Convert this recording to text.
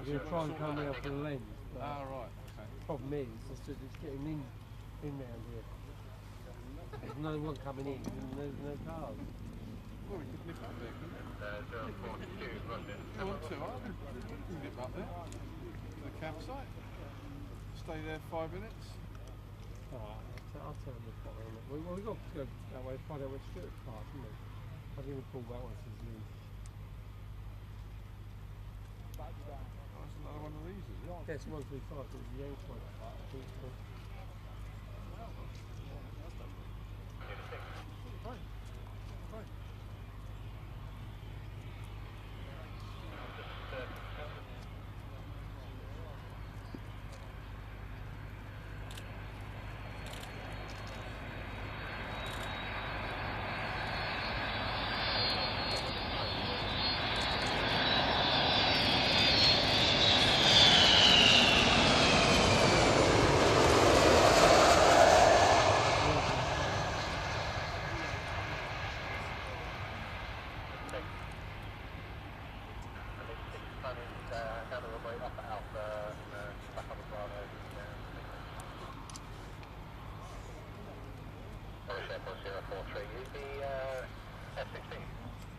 We're going to try and come out for the lens. Ah, right. Okay. Problem is, it's getting in round here. There's no one coming in, and there's no cars. Well, we could nip up there, couldn't we? 042, London. Come on, too hard. We can nip up there to the campsite. Stay there 5 minutes. Alright, I'll tell them what's going on. We've got to go that way, find out where Stuart's parked, haven't we? I think we pull that one since leave. Oh, that's another one of these, is it? Yeah, it's 135, it was the Yanks one. Right. Right. Airport 043, use the F-16.